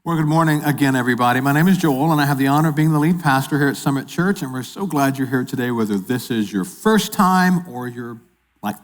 Well, good morning again, everybody. My name is Joel, and I have the honor of being the lead pastor here at Summit Church, and we're so glad you're here today, whether this is your first time or your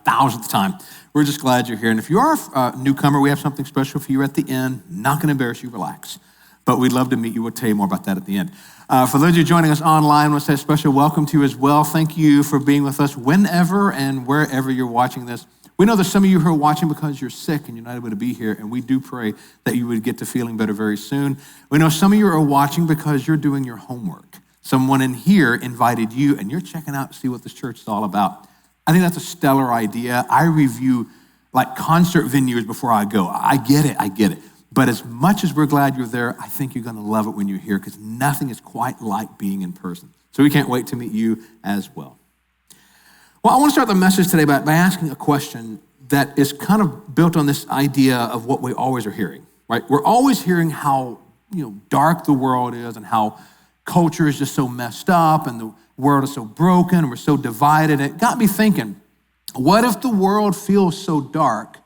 thousandth time. We're just glad you're here. And if you are a newcomer, we have something special for you at the end. Not going to embarrass you, relax. But we'd love to meet you. We'll tell you more about that at the end. For those of you joining us online, I want to say a special welcome to you as well. Thank you for being with us whenever and wherever you're watching this. We know there's some of you who are watching because you're sick and you're not able to be here, and we do pray that you would get to feeling better very soon. We know some of you are watching because you're doing your homework. Someone in here invited you, and you're checking out to see what this church is all about. I think that's a stellar idea. I review concert venues before I go. I get it. But as much as we're glad you're there, I think you're going to love it when you're here because nothing is quite like being in person. So we can't wait to meet you as well. Well, I want to start the message today by asking a question that is kind of built on this idea of what we always are hearing, right? We're always hearing how dark the world is and how culture is just so messed up and the world is so broken and we're so divided. It got me thinking, what if the world feels so dark?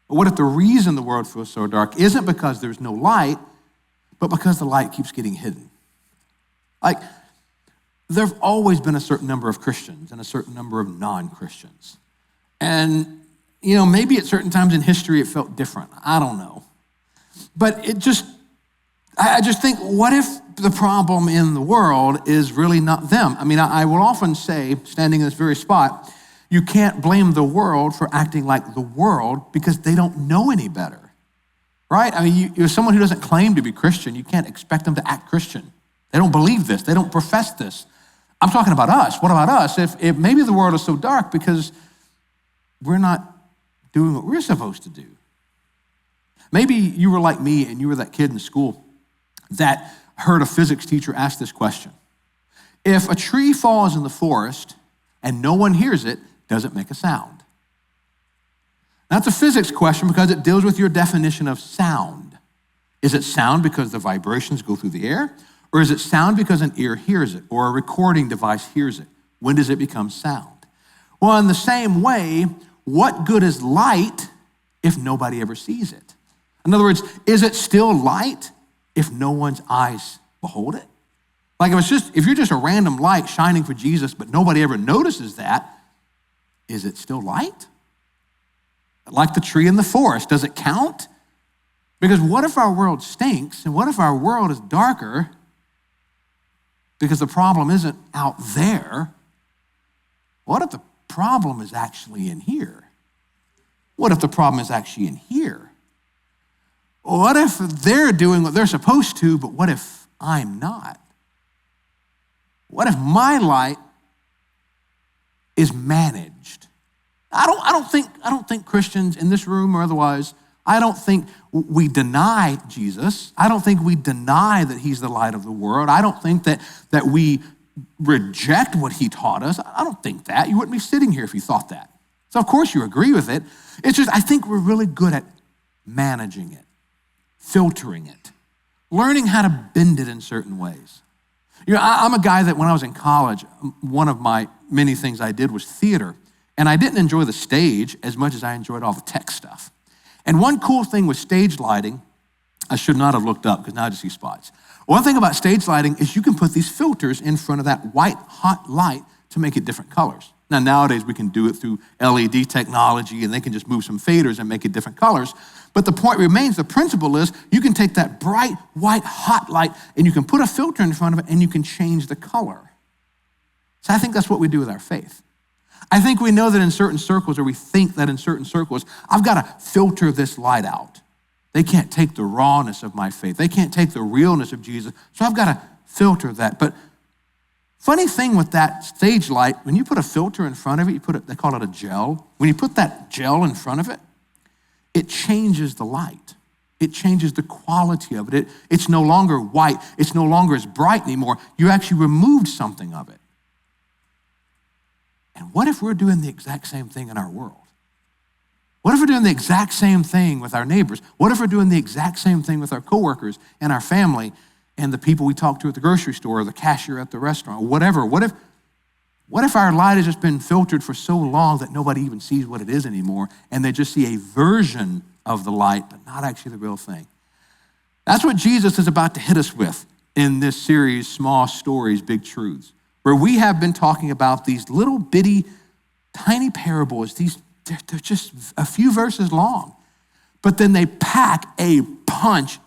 What if the reason the world feels so dark isn't because there's no light, but because the light keeps getting hidden? There have always been a certain number of Christians and a certain number of non-Christians. And, maybe at certain times in history it felt different. I don't know. But I just think, what if the problem in the world is really not them? I mean, I will often say, standing in this very spot, you can't blame the world for acting like the world because they don't know any better, right? I mean, you're someone who doesn't claim to be Christian. You can't expect them to act Christian. They don't believe this. They don't profess this. I'm talking about us. What about us? If maybe the world is so dark because we're not doing what we're supposed to do. Maybe you were like me and you were that kid in school that heard a physics teacher ask this question. If a tree falls in the forest and no one hears it, does it make a sound? That's a physics question because it deals with your definition of sound. Is it sound because the vibrations go through the air? Or is it sound because an ear hears it or a recording device hears it? When does it become sound? Well, in the same way, what good is light if nobody ever sees it? In other words, is it still light if no one's eyes behold it? If you're just a random light shining for Jesus, but nobody ever notices that, is it still light? Like the tree in the forest, does it count? Because what if our world stinks and what if our world is darker? Because the problem isn't out there. What if the problem is actually in here? What if the problem is actually in here? What if they're doing what they're supposed to, but what if I'm not? What if my light is managed? I don't think Christians in this room or otherwise, I don't think we deny Jesus. I don't think we deny that he's the light of the world. I don't think that we reject what he taught us. I don't think that. You wouldn't be sitting here if you thought that. So of course you agree with it. It's just, I think we're really good at managing it, filtering it, learning how to bend it in certain ways. I'm a guy that when I was in college, one of my many things I did was theater. And I didn't enjoy the stage as much as I enjoyed all the tech stuff. And one cool thing with stage lighting, I should not have looked up because now I just see spots. One thing about stage lighting is you can put these filters in front of that white hot light to make it different colors. Now nowadays we can do it through LED technology and they can just move some faders and make it different colors. But the point remains, the principle is you can take that bright white hot light and you can put a filter in front of it and you can change the color. So I think that's what we do with our faith. I think we know that in certain circles, or we think that in certain circles, I've got to filter this light out. They can't take the rawness of my faith. They can't take the realness of Jesus. So I've got to filter that. But funny thing with that stage light, when you put a filter in front of it, they call it a gel. When you put that gel in front of it, it changes the light. It changes the quality of it. It's no longer white. It's no longer as bright anymore. You actually removed something of it. And what if we're doing the exact same thing in our world? What if we're doing the exact same thing with our neighbors? What if we're doing the exact same thing with our coworkers and our family and the people we talk to at the grocery store or the cashier at the restaurant or whatever? What if our light has just been filtered for so long that nobody even sees what it is anymore and they just see a version of the light but not actually the real thing? That's what Jesus is about to hit us with in this series, Small Stories, Big Truths, where we have been talking about these little bitty, tiny parables. They're just a few verses long, but then they pack a punch.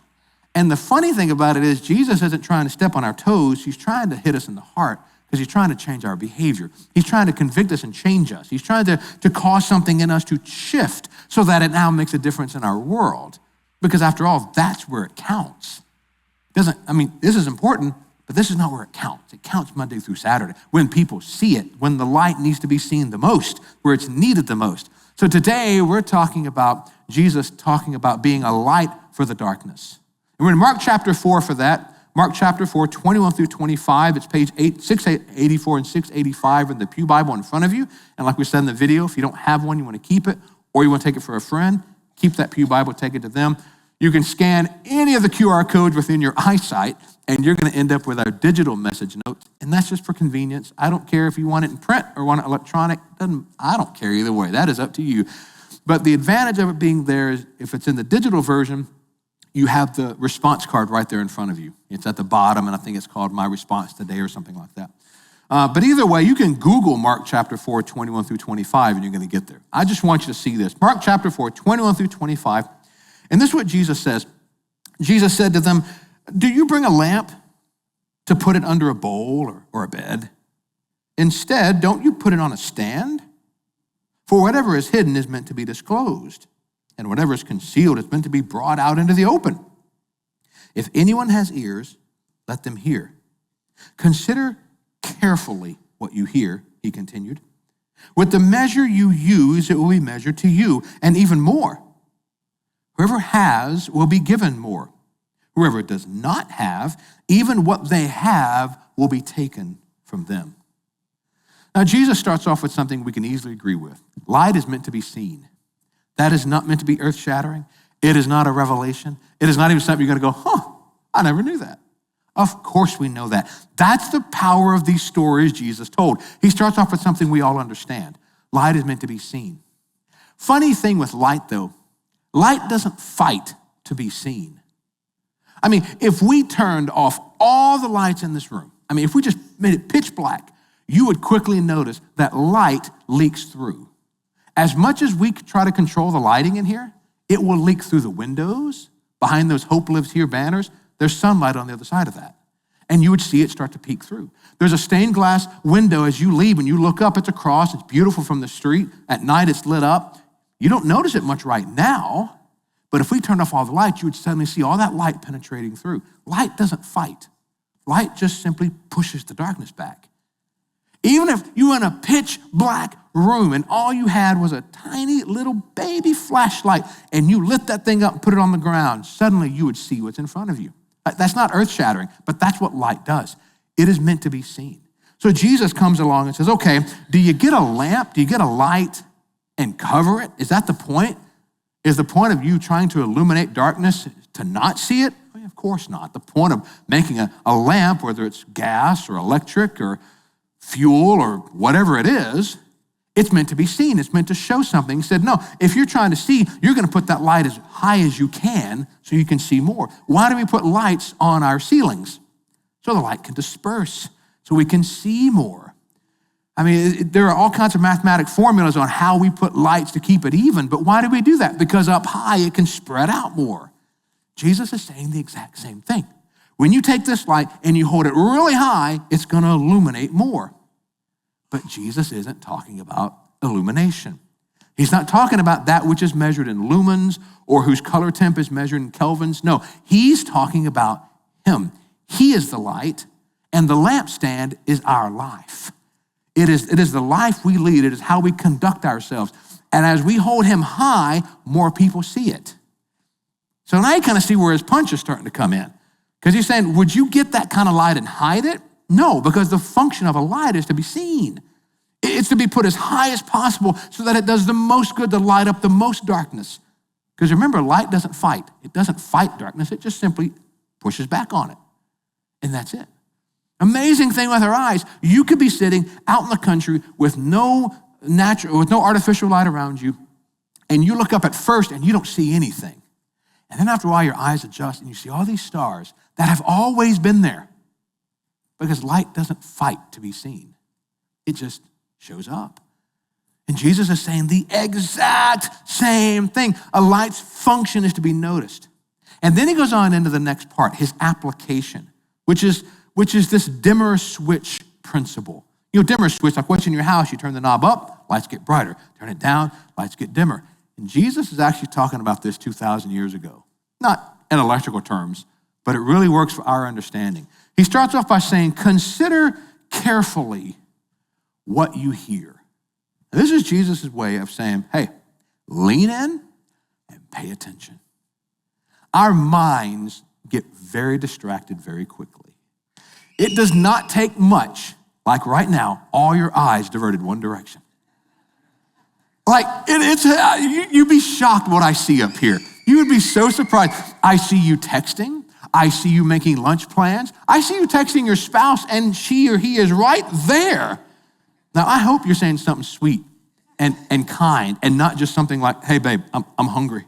And the funny thing about it is Jesus isn't trying to step on our toes. He's trying to hit us in the heart because he's trying to change our behavior. He's trying to convict us and change us. He's trying to cause something in us to shift so that it now makes a difference in our world. Because after all, that's where it counts. This is important, but this is not where it counts. It counts Monday through Saturday, when people see it, when the light needs to be seen the most, where it's needed the most. So today, we're talking about Jesus talking about being a light for the darkness. And we're in Mark chapter 4 for that. Mark chapter 4, 21 through 25. It's page 684 and 685 in the Pew Bible in front of you. And like we said in the video, if you don't have one, you want to keep it, or you want to take it for a friend, keep that Pew Bible, take it to them. You can scan any of the QR codes within your eyesight, and you're going to end up with our digital message notes. And that's just for convenience. I don't care if you want it in print or want it electronic. I don't care either way. That is up to you. But the advantage of it being there is if it's in the digital version, you have the response card right there in front of you. It's at the bottom, and I think it's called My Response Today or something like that. But either way, you can Google Mark chapter 4, 21 through 25, and you're going to get there. I just want you to see this. Mark chapter 4, 21 through 25. And this is what Jesus says. Jesus said to them, "Do you bring a lamp to put it under a bowl or a bed? Instead, don't you put it on a stand? For whatever is hidden is meant to be disclosed, and whatever is concealed is meant to be brought out into the open. If anyone has ears, let them hear. Consider carefully what you hear," he continued. "With the measure you use, it will be measured to you, and even more. Whoever has will be given more. Whoever does not have, even what they have will be taken from them." Now, Jesus starts off with something we can easily agree with. Light is meant to be seen. That is not meant to be earth-shattering. It is not a revelation. It is not even something you're going to go, I never knew that. Of course we know that. That's the power of these stories Jesus told. He starts off with something we all understand. Light is meant to be seen. Funny thing with light, though, light doesn't fight to be seen. If we turned off all the lights in this room, if we just made it pitch black, you would quickly notice that light leaks through. As much as we try to control the lighting in here, it will leak through the windows. Behind those Hope Lives Here banners, there's sunlight on the other side of that. And you would see it start to peek through. There's a stained glass window as you leave. When you look up, it's a cross. It's beautiful from the street. At night, it's lit up. You don't notice it much right now, but if we turned off all the lights, you would suddenly see all that light penetrating through. Light doesn't fight. Light just simply pushes the darkness back. Even if you were in a pitch black room and all you had was a tiny little baby flashlight and you lit that thing up and put it on the ground, suddenly you would see what's in front of you. That's not earth-shattering, but that's what light does. It is meant to be seen. So Jesus comes along and says, okay, do you get a lamp? Do you get a light and cover it? Is that the point? Is the point of you trying to illuminate darkness to not see it? Of course not. The point of making a lamp, whether it's gas or electric or fuel or whatever it is, it's meant to be seen. It's meant to show something. He said, no, if you're trying to see, you're going to put that light as high as you can so you can see more. Why do we put lights on our ceilings? So the light can disperse, so we can see more. There are all kinds of mathematic formulas on how we put lights to keep it even, but why do we do that? Because up high, it can spread out more. Jesus is saying the exact same thing. When you take this light and you hold it really high, it's going to illuminate more. But Jesus isn't talking about illumination. He's not talking about that which is measured in lumens or whose color temp is measured in kelvins. No, he's talking about him. He is the light, and the lampstand is our life. It is the life we lead. It is how we conduct ourselves. And as we hold him high, more people see it. So now you kind of see where his punch is starting to come in. Because he's saying, would you get that kind of light and hide it? No, because the function of a light is to be seen. It's to be put as high as possible so that it does the most good to light up the most darkness. Because remember, light doesn't fight. It doesn't fight darkness. It just simply pushes back on it. And that's it. Amazing thing with our eyes. You could be sitting out in the country with no artificial light around you, and you look up at first and you don't see anything. And then after a while, your eyes adjust and you see all these stars that have always been there because light doesn't fight to be seen. It just shows up. And Jesus is saying the exact same thing. A light's function is to be noticed. And then he goes on into the next part, his application, which is this dimmer switch principle. You know, dimmer switch, like what's in your house, you turn the knob up, lights get brighter. Turn it down, lights get dimmer. And Jesus is actually talking about this 2,000 years ago. Not in electrical terms, but it really works for our understanding. He starts off by saying, consider carefully what you hear. Now, this is Jesus' way of saying, hey, lean in and pay attention. Our minds get very distracted very quickly. It does not take much, like right now, all your eyes diverted one direction. Like, you'd be shocked what I see up here. You would be so surprised. I see you texting. I see you making lunch plans. I see you texting your spouse and she or he is right there. Now, I hope you're saying something sweet and kind and not just something like, hey, babe, I'm hungry.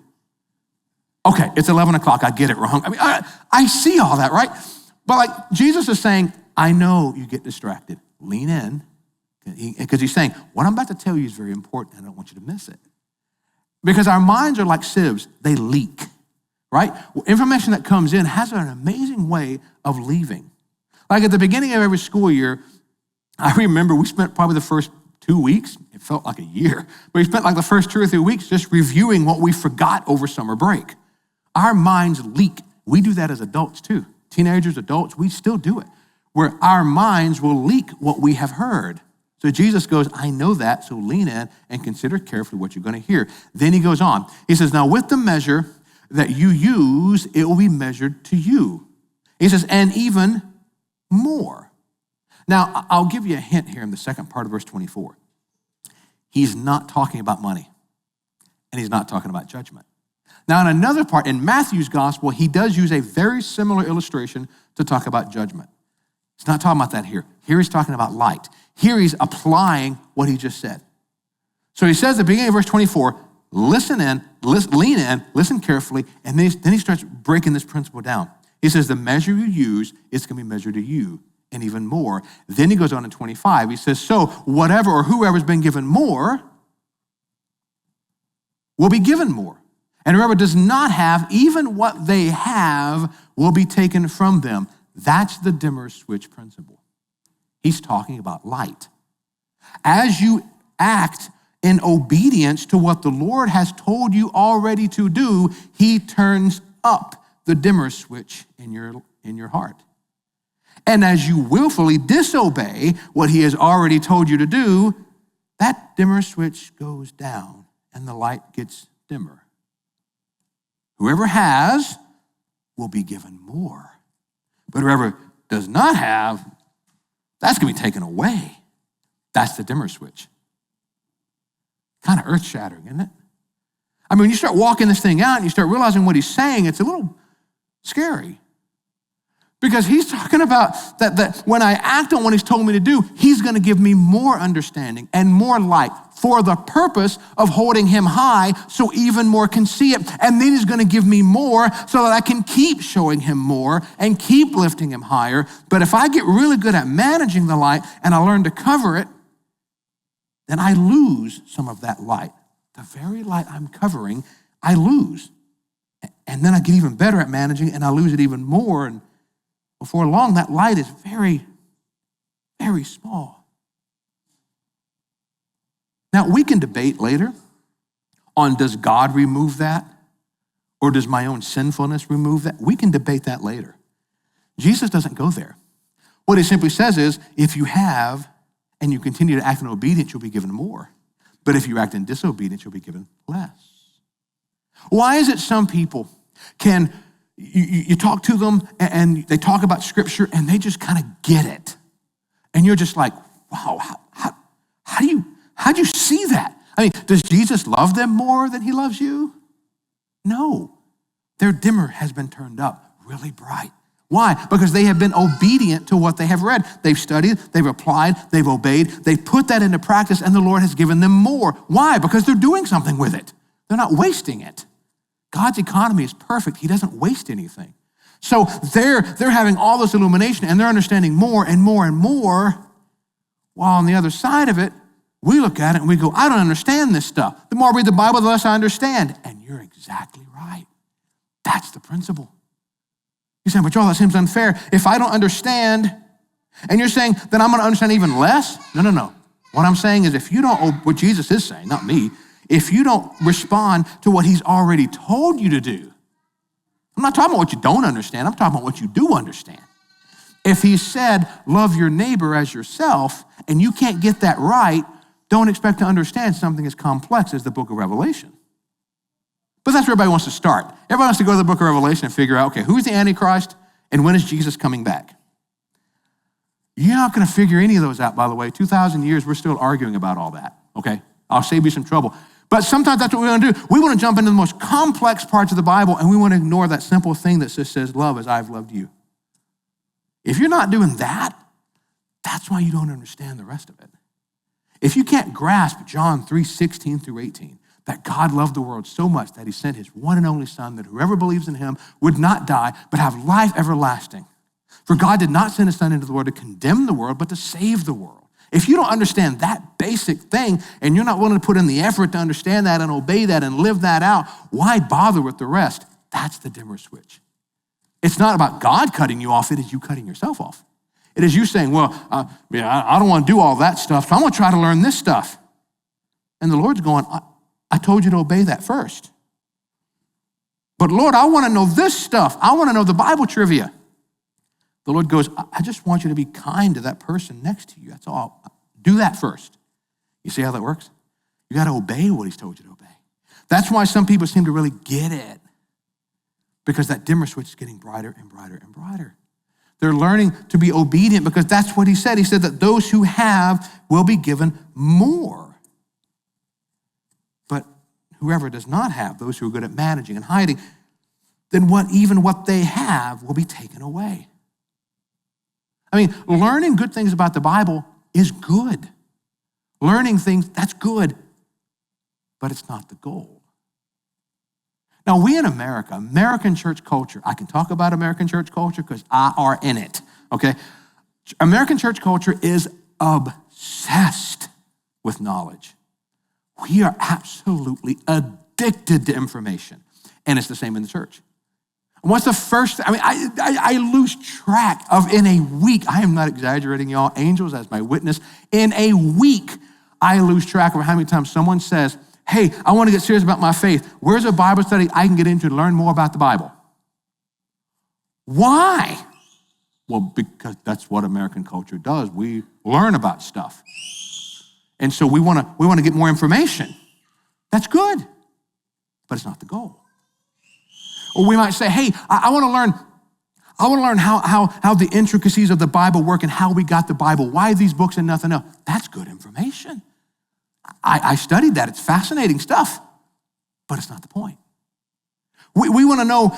Okay, it's 11 o'clock. I get it wrong. I mean, I see all that, right? But like Jesus is saying, I know you get distracted. Lean in. Because he's saying, what I'm about to tell you is very important, and I don't want you to miss it. Because our minds are like sieves. They leak, right? Well, information that comes in has an amazing way of leaving. Like at the beginning of every school year, I remember we spent probably the first 2 weeks, it felt like a year, but we spent like the first 2 or 3 weeks just reviewing what we forgot over summer break. Our minds leak. We do that as adults too. Teenagers, adults, we still do it, where our minds will leak what we have heard. So Jesus goes, I know that, so lean in and consider carefully what you're going to hear. Then he goes on. He says, now with the measure that you use, it will be measured to you. He says, and even more. Now, I'll give you a hint here in the second part of verse 24. He's not talking about money, and he's not talking about judgment. Now, in another part, in Matthew's gospel, he does use a very similar illustration to talk about judgment. He's not talking about that here. Here he's talking about light. Here he's applying what he just said. So he says at the beginning of verse 24, lean in, listen carefully, and then he starts breaking this principle down. He says the measure you use, it's going to be measured to you, and even more. Then he goes on in 25. He says, so whatever or whoever's been given more will be given more. And whoever does not have, even what they have will be taken from them. That's the dimmer switch principle. He's talking about light. As you act in obedience to what the Lord has told you already to do, he turns up the dimmer switch in your heart. And as you willfully disobey what he has already told you to do, that dimmer switch goes down and the light gets dimmer. Whoever has will be given more. But whoever does not have, that's going to be taken away. That's the dimmer switch. Kind of earth-shattering, isn't it? I mean, when you start walking this thing out and you start realizing what he's saying, it's a little scary. Because he's talking about that when I act on what he's told me to do, he's going to give me more understanding and more light for the purpose of holding him high so even more can see it. And then he's going to give me more so that I can keep showing him more and keep lifting him higher. But if I get really good at managing the light and I learn to cover it, then I lose some of that light. The very light I'm covering, I lose. And then I get even better at managing and I lose it even more. And before long, that light is very, very small. Now, we can debate later on does God remove that or does my own sinfulness remove that? We can debate that later. Jesus doesn't go there. What he simply says is, if you have and you continue to act in obedience, you'll be given more. But if you act in disobedience, you'll be given less. Why is it some people can, you talk to them and they talk about scripture and they just kind of get it. And you're just like, wow, how'd you see that? I mean, does Jesus love them more than he loves you? No. Their dimmer has been turned up really bright. Why? Because they have been obedient to what they have read. They've studied, they've applied, they've obeyed, they've put that into practice, and the Lord has given them more. Why? Because they're doing something with it. They're not wasting it. God's economy is perfect. He doesn't waste anything. So they're having all this illumination and they're understanding more and more and more, while on the other side of it, we look at it and we go, I don't understand this stuff. The more I read the Bible, the less I understand. And you're exactly right. That's the principle. You're saying, but Joel, that seems unfair. If I don't understand, and you're saying, then I'm going to understand even less? No. What I'm saying is if you don't, what Jesus is saying, not me, if you don't respond to what he's already told you to do, I'm not talking about what you don't understand. I'm talking about what you do understand. If he said, love your neighbor as yourself, and you can't get that right, don't expect to understand something as complex as the book of Revelation. But that's where everybody wants to start. Everybody wants to go to the book of Revelation and figure out, okay, who's the Antichrist and when is Jesus coming back? You're not going to figure any of those out, by the way. 2,000 years, we're still arguing about all that, okay? I'll save you some trouble. But sometimes that's what we want to do. We want to jump into the most complex parts of the Bible and we want to ignore that simple thing that just says, love as I've loved you. If you're not doing that, that's why you don't understand the rest of it. If you can't grasp John 3:16 through 18, that God loved the world so much that he sent his one and only son, that whoever believes in him would not die, but have life everlasting. For God did not send his son into the world to condemn the world, but to save the world. If you don't understand that basic thing, and you're not willing to put in the effort to understand that and obey that and live that out, why bother with the rest? That's the dimmer switch. It's not about God cutting you off, it is you cutting yourself off. It is you saying, well, I don't want to do all that stuff, so I'm going to try to learn this stuff. And the Lord's going, I told you to obey that first. But Lord, I want to know this stuff. I want to know the Bible trivia. The Lord goes, I just want you to be kind to that person next to you. That's all. Do that first. You see how that works? You got to obey what he's told you to obey. That's why some people seem to really get it, because that dimmer switch is getting brighter and brighter and brighter. They're learning to be obedient because that's what he said. He said that those who have will be given more. But whoever does not have, those who are good at managing and hiding, then even what they have will be taken away. I mean, learning good things about the Bible is good. Learning things, that's good, but it's not the goal. Now, we in America, American church culture, I can talk about American church culture because I are in it, okay? American church culture is obsessed with knowledge. We are absolutely addicted to information, and it's the same in the church. What's the first, I lose track of in a week, I am not exaggerating, y'all, angels as my witness, in a week, I lose track of how many times someone says, hey, I want to get serious about my faith. Where's a Bible study I can get into to learn more about the Bible? Why? Well, because that's what American culture does. We learn about stuff. And so we want to get more information. That's good, but it's not the goal. Or we might say, hey, I want to learn how the intricacies of the Bible work and how we got the Bible. Why these books and nothing else? That's good information. I studied that. It's fascinating stuff, but it's not the point. We want to know,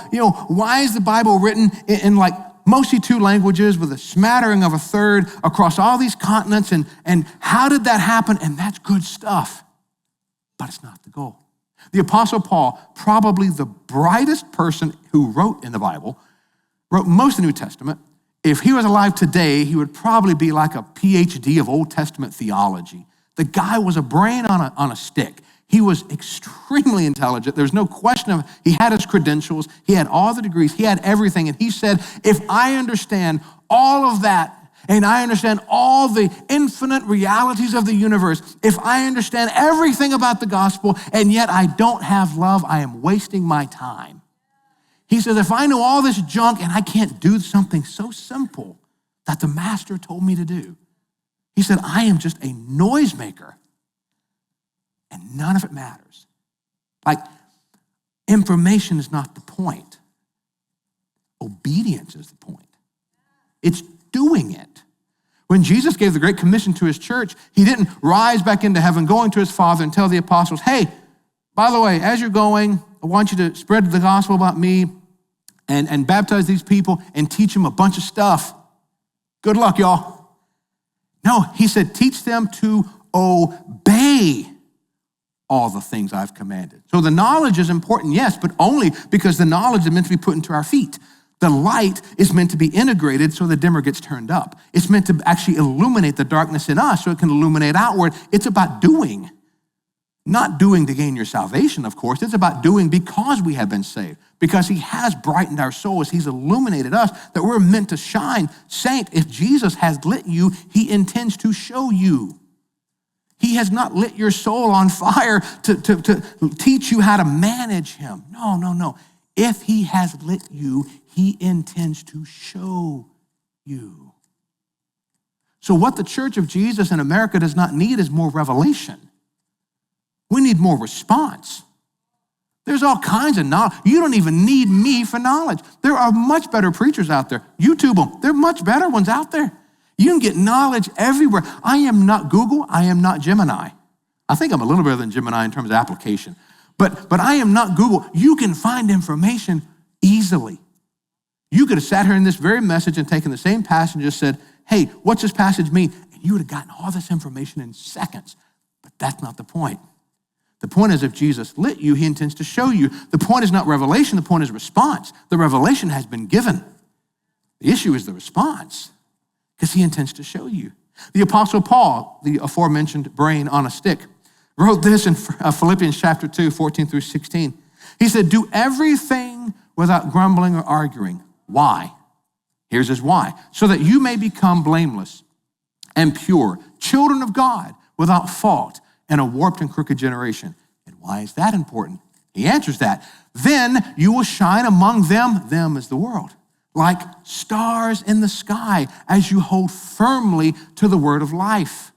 why is the Bible written in like mostly 2 languages with a smattering of a third across all these continents, and how did that happen? And that's good stuff, but it's not the goal. The Apostle Paul, probably the brightest person who wrote in the Bible, wrote most of the New Testament. If he was alive today, he would probably be like a PhD of Old Testament theology. The guy was a brain on a stick. He was extremely intelligent. There's no question of, he had his credentials. He had all the degrees. He had everything. And he said, if I understand all of that, and I understand all the infinite realities of the universe, if I understand everything about the gospel, and yet I don't have love, I am wasting my time. He says, if I know all this junk and I can't do something so simple that the master told me to do, he said, I am just a noisemaker, and none of it matters. Like, information is not the point. Obedience is the point. It's doing it. When Jesus gave the Great Commission to his church, he didn't rise back into heaven, going to his Father and tell the apostles, hey, by the way, as you're going, I want you to spread the gospel about me and baptize these people and teach them a bunch of stuff. Good luck, y'all. No, he said, teach them to obey all the things I've commanded. So the knowledge is important, yes, but only because the knowledge is meant to be put into our feet. The light is meant to be integrated so the dimmer gets turned up. It's meant to actually illuminate the darkness in us so it can illuminate outward. It's about doing. Not doing to gain your salvation, of course. It's about doing because we have been saved, because he has brightened our souls. He's illuminated us, that we're meant to shine. Saint, if Jesus has lit you, he intends to show you. He has not lit your soul on fire to teach you how to manage him. No. If he has lit you, he intends to show you. So what the Church of Jesus in America does not need is more revelation. We need more response. There's all kinds of knowledge. You don't even need me for knowledge. There are much better preachers out there. YouTube them. There are much better ones out there. You can get knowledge everywhere. I am not Google. I am not Gemini. I think I'm a little better than Gemini in terms of application. But I am not Google. You can find information easily. You could have sat here in this very message and taken the same passage and just said, hey, what's this passage mean? And you would have gotten all this information in seconds. But that's not the point. The point is, if Jesus lit you, he intends to show you. The point is not revelation. The point is response. The revelation has been given. The issue is the response, because he intends to show you. The Apostle Paul, the aforementioned brain on a stick, wrote this in Philippians chapter 2, 14 through 16. He said, do everything without grumbling or arguing. Why? Here's his why. So that you may become blameless and pure, children of God, without fault, in a warped and crooked generation. And why is that important? He answers that. Then you will shine among them is the world, like stars in the sky as you hold firmly to the word of life.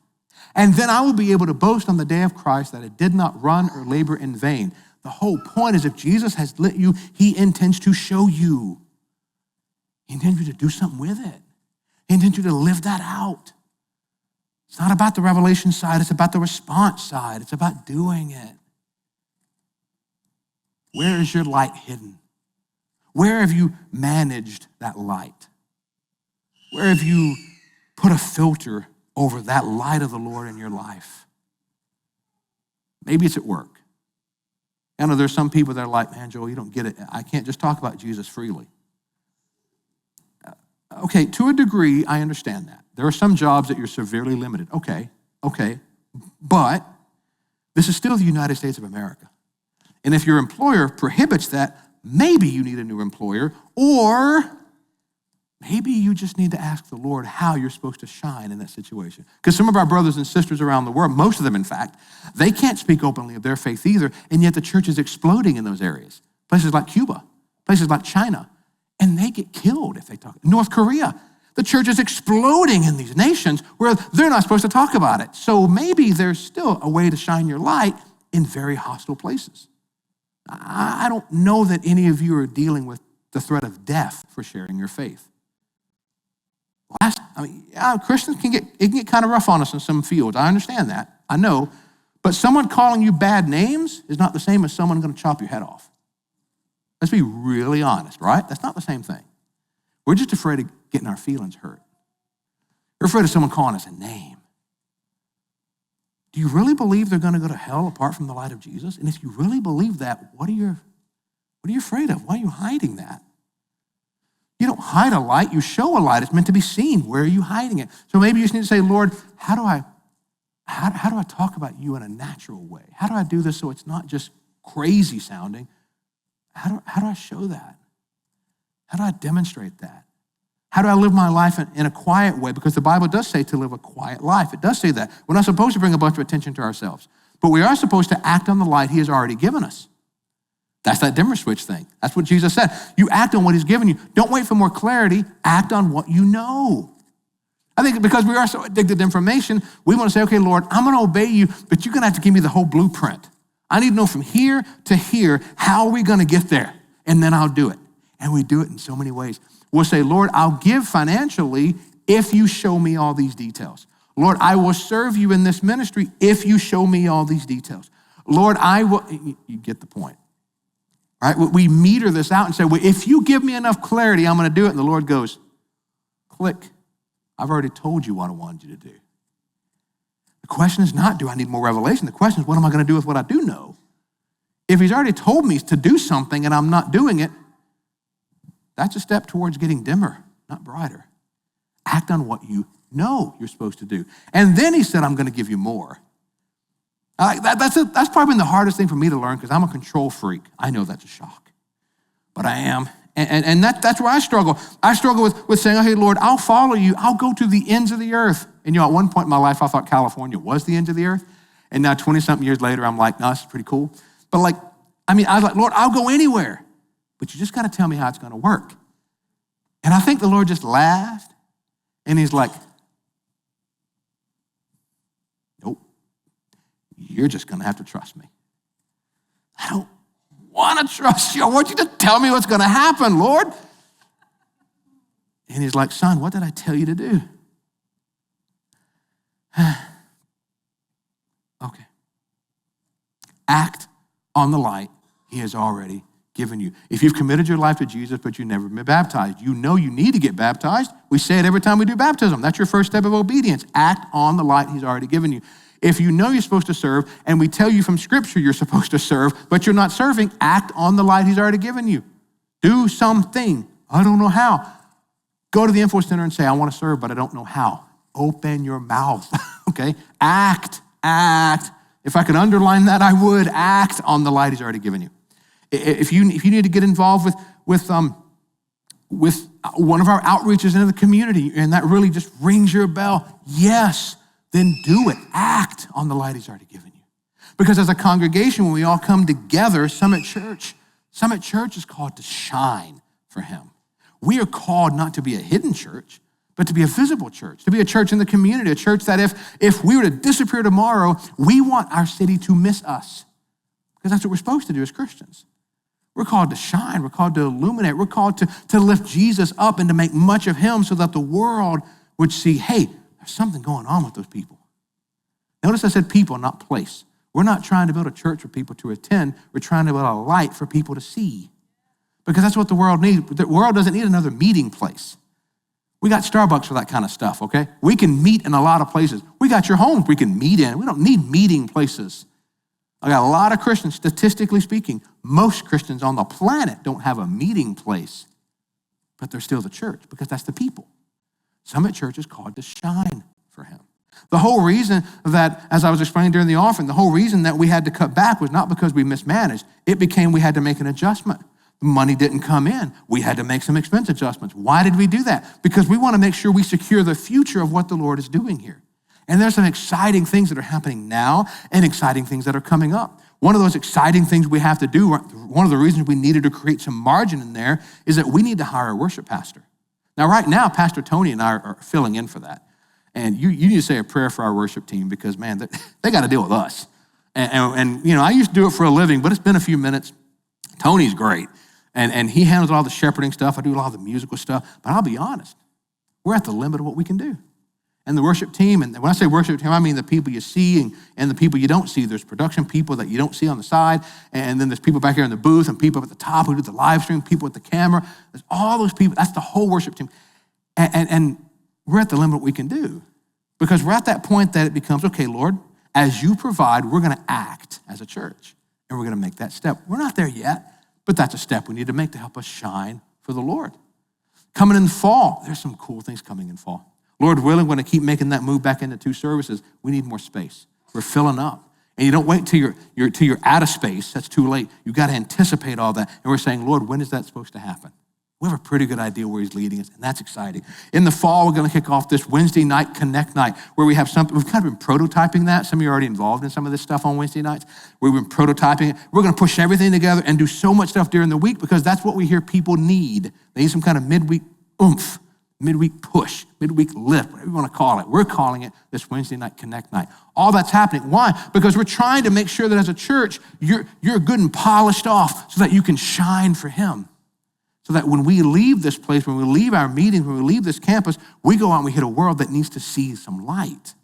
And then I will be able to boast on the day of Christ that I did not run or labor in vain. The whole point is, if Jesus has lit you, he intends to show you. He intends you to do something with it. He intends you to live that out. It's not about the revelation side. It's about the response side. It's about doing it. Where is your light hidden? Where have you managed that light? Where have you put a filter over that light of the Lord in your life? Maybe it's at work. I know there's some people that are like, man, Joel, you don't get it. I can't just talk about Jesus freely. Okay, to a degree, I understand that. There are some jobs that you're severely limited. Okay. But this is still the United States of America. And if your employer prohibits that, maybe you need a new employer, or maybe you just need to ask the Lord how you're supposed to shine in that situation. Because some of our brothers and sisters around the world, most of them in fact, they can't speak openly of their faith either, and yet the church is exploding in those areas. Places like Cuba, places like China, and they get killed if they talk. North Korea, the church is exploding in these nations where they're not supposed to talk about it. So maybe there's still a way to shine your light in very hostile places. I don't know that any of you are dealing with the threat of death for sharing your faith. Christians can get kind of rough on us in some fields. I understand that. I know. But someone calling you bad names is not the same as someone going to chop your head off. Let's be really honest, right? That's not the same thing. We're just afraid of getting our feelings hurt. We're afraid of someone calling us a name. Do you really believe they're going to go to hell apart from the light of Jesus? And if you really believe that, what are you afraid of? Why are you hiding that? You don't hide a light, you show a light. It's meant to be seen. Where are you hiding it? So maybe you just need to say, Lord, how do I talk about you in a natural way? How do I do this so it's not just crazy sounding? How do I show that? How do I demonstrate that? How do I live my life in a quiet way? Because the Bible does say to live a quiet life. It does say that. We're not supposed to bring a bunch of attention to ourselves, but we are supposed to act on the light he has already given us. That's that dimmer switch thing. That's what Jesus said. You act on what he's given you. Don't wait for more clarity. Act on what you know. I think because we are so addicted to information, we want to say, okay, Lord, I'm going to obey you, but you're going to have to give me the whole blueprint. I need to know from here to here, how are we going to get there? And then I'll do it. And we do it in so many ways. We'll say, Lord, I'll give financially if you show me all these details. Lord, I will serve you in this ministry if you show me all these details. Lord, I will, you get the point. Right? We meter this out and say, well, if you give me enough clarity, I'm going to do it. And the Lord goes, click. I've already told you what I wanted you to do. The question is not, do I need more revelation? The question is, what am I going to do with what I do know? If he's already told me to do something and I'm not doing it, that's a step towards getting dimmer, not brighter. Act on what you know you're supposed to do. And then he said, I'm going to give you more. That's probably been the hardest thing for me to learn because I'm a control freak. I know that's a shock, but I am. And that's where I struggle. I struggle with saying, oh, hey, Lord, I'll follow you. I'll go to the ends of the earth. And at one point in my life, I thought California was the ends of the earth. And now 20-something years later, I'm like, no, this is pretty cool. But I was like, Lord, I'll go anywhere. But you just got to tell me how it's going to work. And I think the Lord just laughed. And he's like, nope, you're just going to have to trust me. I don't want to trust you. I want you to tell me what's going to happen, Lord. And he's like, son, what did I tell you to do? Okay. Act on the light he has already given you. If you've committed your life to Jesus, but you've never been baptized, you know you need to get baptized. We say it every time we do baptism. That's your first step of obedience. Act on the light he's already given you. If you know you're supposed to serve, and we tell you from Scripture you're supposed to serve, but you're not serving, act on the light he's already given you. Do something. I don't know how. Go to the info center and say, I want to serve, but I don't know how. Open your mouth, okay? Act. If I could underline that, I would. Act on the light he's already given you. If you need to get involved with one of our outreaches into the community, and that really just rings your bell, yes, then do it. Act on the light he's already given you. Because as a congregation, when we all come together, Summit Church is called to shine for him. We are called not to be a hidden church, but to be a visible church, to be a church in the community, a church that if we were to disappear tomorrow, we want our city to miss us. Because that's what we're supposed to do as Christians. We're called to shine. We're called to illuminate. We're called to lift Jesus up and to make much of him so that the world would see, hey, there's something going on with those people. Notice I said people, not place. We're not trying to build a church for people to attend. We're trying to build a light for people to see. Because that's what the world needs. The world doesn't need another meeting place. We got Starbucks for that kind of stuff, okay? We can meet in a lot of places. We got your homes we can meet in. We don't need meeting places. I got a lot of Christians, statistically speaking, most Christians on the planet don't have a meeting place, but they're still the church because that's the people. Summit Church is called to shine for him. The whole reason that, as I was explaining during the offering, the whole reason that we had to cut back was not because we mismanaged. It became we had to make an adjustment. Money didn't come in. We had to make some expense adjustments. Why did we do that? Because we want to make sure we secure the future of what the Lord is doing here. And there's some exciting things that are happening now and exciting things that are coming up. One of those exciting things we have to do, one of the reasons we needed to create some margin in there is that we need to hire a worship pastor. Now, right now, Pastor Tony and I are filling in for that. And you need to say a prayer for our worship team because, man, they got to deal with us. And I used to do it for a living, but it's been a few minutes. Tony's great. And he handles all the shepherding stuff. I do a lot of the musical stuff. But I'll be honest, we're at the limit of what we can do. And the worship team, and when I say worship team, I mean the people you see and the people you don't see. There's production people that you don't see on the side, and then there's people back here in the booth and people up at the top who do the live stream, people at the camera. There's all those people. That's the whole worship team. And we're at the limit of what we can do because we're at that point that it becomes, okay, Lord, as you provide, we're going to act as a church, and we're going to make that step. We're not there yet, but that's a step we need to make to help us shine for the Lord. Coming in the fall, there's some cool things coming in fall. Lord willing, we're going to keep making that move back into 2 services. We need more space. We're filling up. And you don't wait till you're out of space. That's too late. You got to anticipate all that. And we're saying, Lord, when is that supposed to happen? We have a pretty good idea where he's leading us, and that's exciting. In the fall, we're going to kick off this Wednesday night Connect Night where we have something. We've kind of been prototyping that. Some of you are already involved in some of this stuff on Wednesday nights. We've been prototyping it. We're going to push everything together and do so much stuff during the week because that's what we hear people need. They need some kind of midweek oomph. Midweek push, midweek lift, whatever you want to call it. We're calling it this Wednesday night Connect Night. All that's happening. Why? Because we're trying to make sure that as a church, you're good and polished off so that you can shine for him. So that when we leave this place, when we leave our meetings, when we leave this campus, we go out and we hit a world that needs to see some light.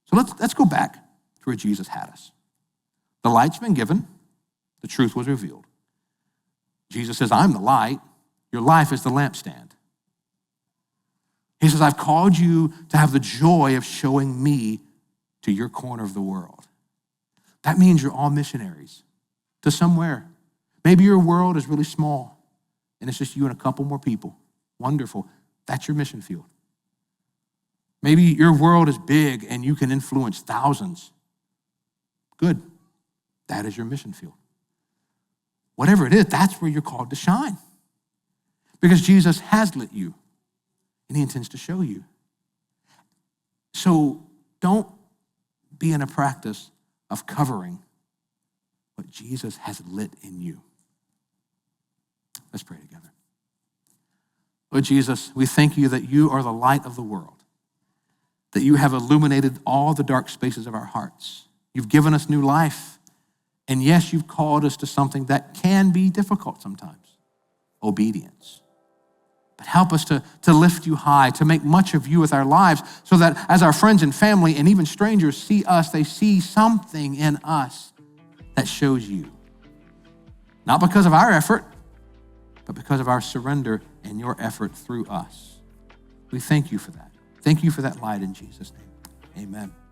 So let's go back to where Jesus had us. The light's been given. The truth was revealed. Jesus says, I'm the light. Your life is the lampstand. He says, I've called you to have the joy of showing me to your corner of the world. That means you're all missionaries to somewhere. Maybe your world is really small and it's just you and a couple more people. Wonderful. That's your mission field. Maybe your world is big and you can influence thousands. Good. That is your mission field. Whatever it is, that's where you're called to shine. Because Jesus has lit you and he intends to show you. So don't be in a practice of covering what Jesus has lit in you. Let's pray together. Lord Jesus, we thank you that you are the light of the world, that you have illuminated all the dark spaces of our hearts. You've given us new life. And yes, you've called us to something that can be difficult sometimes, obedience. But help us to lift you high, to make much of you with our lives, so that as our friends and family and even strangers see us, they see something in us that shows you. Not because of our effort, but because of our surrender and your effort through us. We thank you for that. Thank you for that light in Jesus' name. Amen.